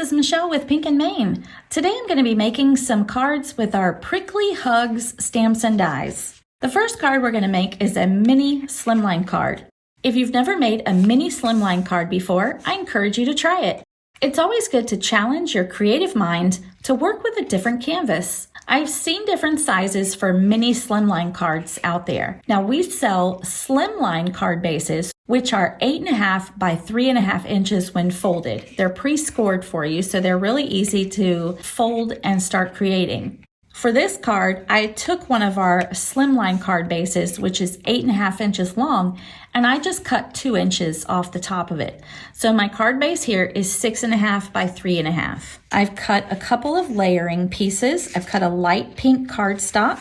is Michelle with Pink and Main. Today I'm going to be making some cards with our Prickly Hugs stamps and dies. The first card we're going to make is a mini slimline card. If you've never made a mini slimline card before, I encourage you to try it. It's always good to challenge your creative mind to work with a different canvas. I've seen different sizes for mini slimline cards out there. Now we sell slimline card bases, which are 8.5 by 3.5 inches when folded. They're pre-scored for you, so they're really easy to fold and start creating. For this card, I took one of our slimline card bases, which is 8.5 inches long, and I just cut 2 inches off the top of it. So my card base here is 6.5 by 3.5. I've cut a couple of layering pieces. I've cut a light pink cardstock,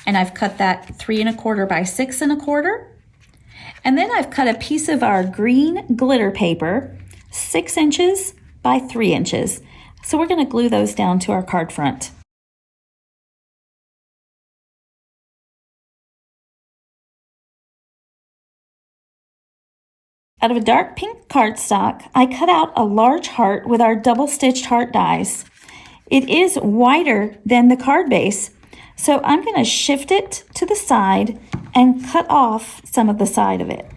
and I've cut that 3.25 by 6.25. And then I've cut a piece of our green glitter paper, 6 inches by 3 inches. So we're going to glue those down to our card front. Out of a dark pink cardstock, I cut out a large heart with our double-stitched heart dies. It is wider than the card base, so I'm going to shift it to the side and cut off some of the side of it.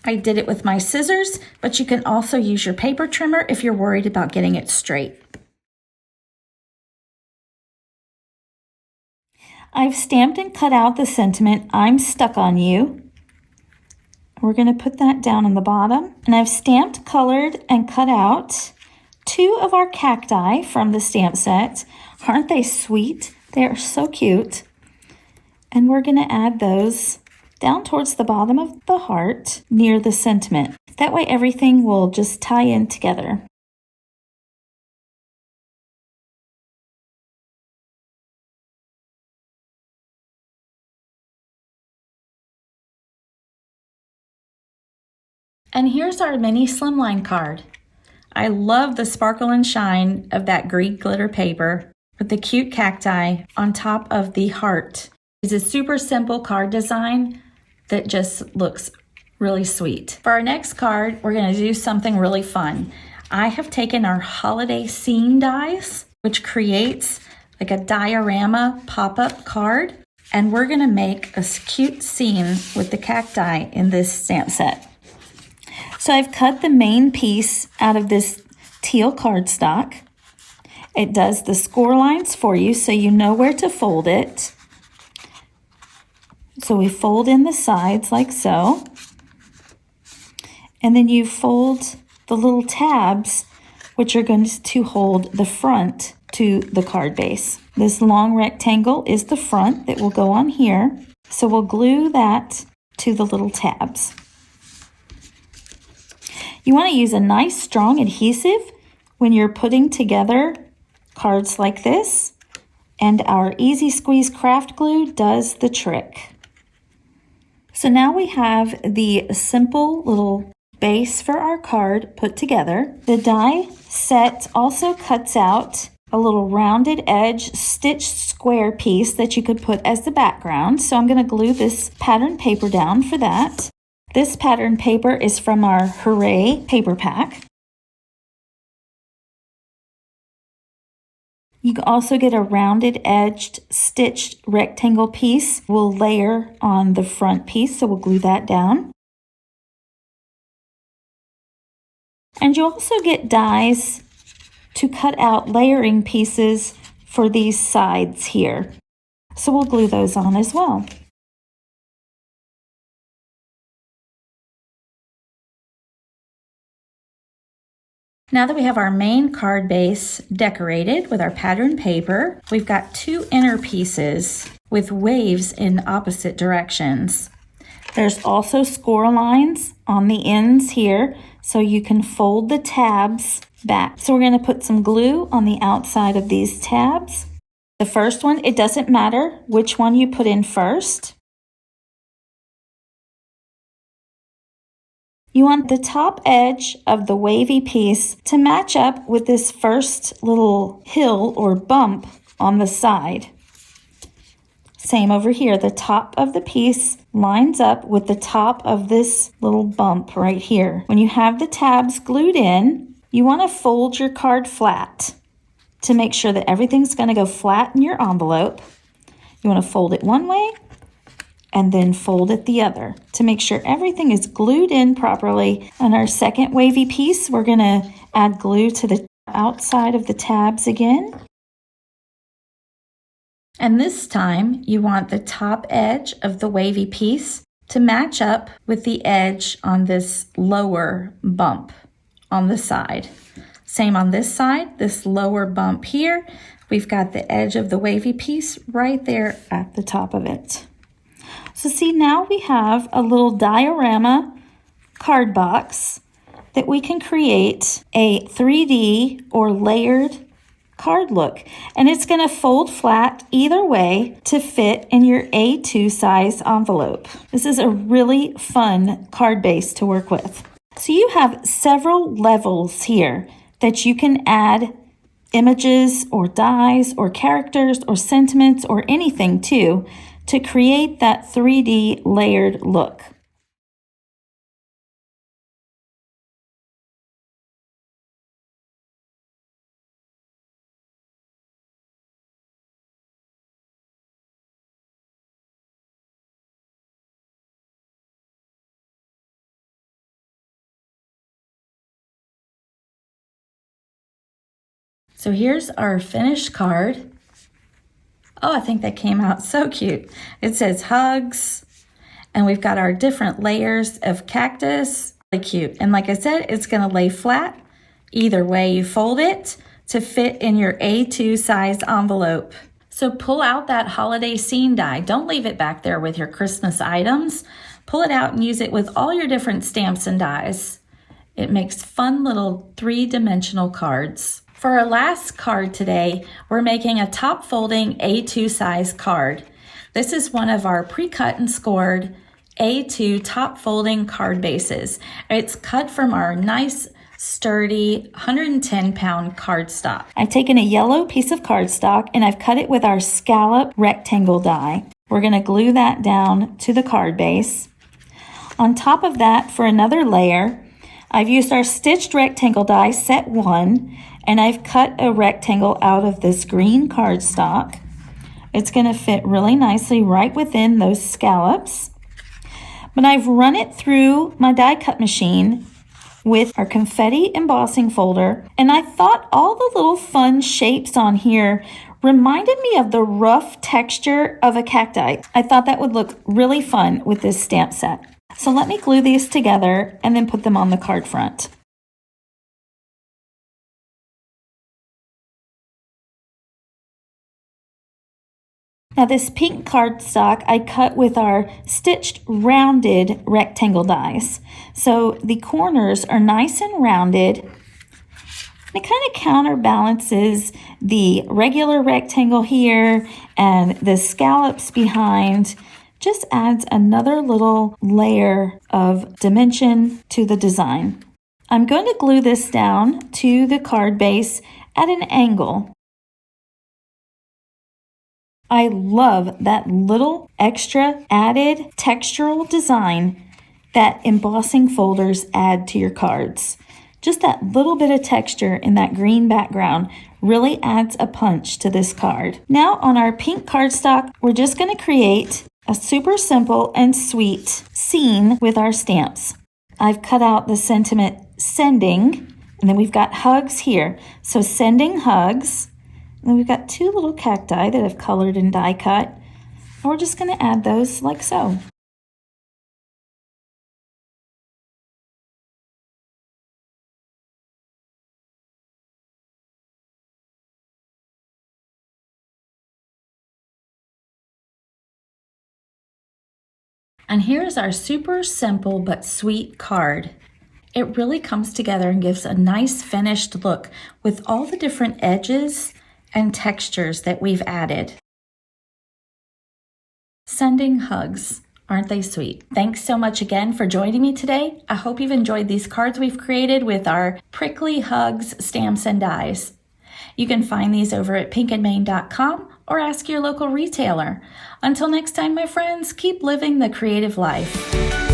I did it with my scissors, but you can also use your paper trimmer if you're worried about getting it straight. I've stamped and cut out the sentiment, "I'm stuck on you." We're going to put that down on the bottom. And I've stamped, colored, and cut out 2 of our cacti from the stamp set. Aren't they sweet? They are so cute. And we're going to add those down towards the bottom of the heart near the sentiment. That way everything will just tie in together. And here's our mini slimline card. I love the sparkle and shine of that green glitter paper with the cute cacti on top of the heart. It's a super simple card design that just looks really sweet. For our next card, we're going to do something really fun. I have taken our holiday scene dies, which creates like a diorama pop-up card, and we're going to make a cute scene with the cacti in this stamp set. So I've cut the main piece out of this teal cardstock. It does the score lines for you so you know where to fold it. So we fold in the sides like so. And then you fold the little tabs, which are going to hold the front to the card base. This long rectangle is the front that will go on here. So we'll glue that to the little tabs. You want to use a nice strong adhesive when you're putting together cards like this, and our Easy Squeeze craft glue does the trick. So now we have the simple little base for our card put together. The die set also cuts out a little rounded edge stitched square piece that you could put as the background. So I'm going to glue this pattern paper down for that. This pattern paper is from our Hooray paper pack. You can also get a rounded edged stitched rectangle piece. We'll layer on the front piece, so we'll glue that down. And you also get dies to cut out layering pieces for these sides here. So we'll glue those on as well. Now that we have our main card base decorated with our pattern paper, we've got 2 inner pieces with waves in opposite directions. There's also score lines on the ends here, so you can fold the tabs back. So we're going to put some glue on the outside of these tabs. The first one, it doesn't matter which one you put in first. You want the top edge of the wavy piece to match up with this first little hill or bump on the side. Same over here. The top of the piece lines up with the top of this little bump right here. When you have the tabs glued in, you want to fold your card flat to make sure that everything's going to go flat in your envelope. You want to fold it one way and then fold it the other to make sure everything is glued in properly. On our second wavy piece, we're going to add glue to the outside of the tabs again. And this time, you want the top edge of the wavy piece to match up with the edge on this lower bump on the side. Same on this side, this lower bump here, we've got the edge of the wavy piece right there at the top of it. So see, now we have a little diorama card box that we can create a 3D or layered card look, and it's going to fold flat either way to fit in your A2 size envelope. This is a really fun card base to work with. So you have several levels here that you can add images or dies or characters or sentiments or anything to create that 3D layered look. So here's our finished card. Oh, I think that came out so cute. It says hugs, and we've got our different layers of cactus. Really cute. And like I said, it's going to lay flat either way you fold it to fit in your A2 size envelope. So pull out that holiday scene die. Don't leave it back there with your Christmas items. Pull it out and use it with all your different stamps and dies. It makes fun little 3-dimensional cards. For our last card today, we're making a top folding A2 size card. This is one of our pre-cut and scored A2 top folding card bases. It's cut from our nice, sturdy 110-pound cardstock. I've taken a yellow piece of cardstock and I've cut it with our scallop rectangle die. We're going to glue that down to the card base. On top of that, for another layer, I've used our stitched rectangle die set 1, and I've cut a rectangle out of this green cardstock. It's going to fit really nicely right within those scallops. But I've run it through my die cut machine with our confetti embossing folder, and I thought all the little fun shapes on here reminded me of the rough texture of a cacti. I thought that would look really fun with this stamp set. So let me glue these together and then put them on the card front. Now this pink cardstock I cut with our stitched rounded rectangle dies. So the corners are nice and rounded. It kind of counterbalances the regular rectangle here and the scallops behind. Just adds another little layer of dimension to the design. I'm going to glue this down to the card base at an angle. I love that little extra added textural design that embossing folders add to your cards. Just that little bit of texture in that green background really adds a punch to this card. Now on our pink cardstock, we're just going to create a super simple and sweet scene with our stamps. I've cut out the sentiment sending, and then we've got hugs here. So sending hugs. And we've got 2 little cacti that I've colored and die cut. And we're just going to add those like so. And here's our super simple but sweet card. It really comes together and gives a nice finished look with all the different edges and textures that we've added. Sending hugs. Aren't they sweet? Thanks so much again for joining me today. I hope you've enjoyed these cards we've created with our Prickly Hugs stamps and dies. You can find these over at pinkandmain.com or ask your local retailer. Until next time, my friends, keep living the creative life.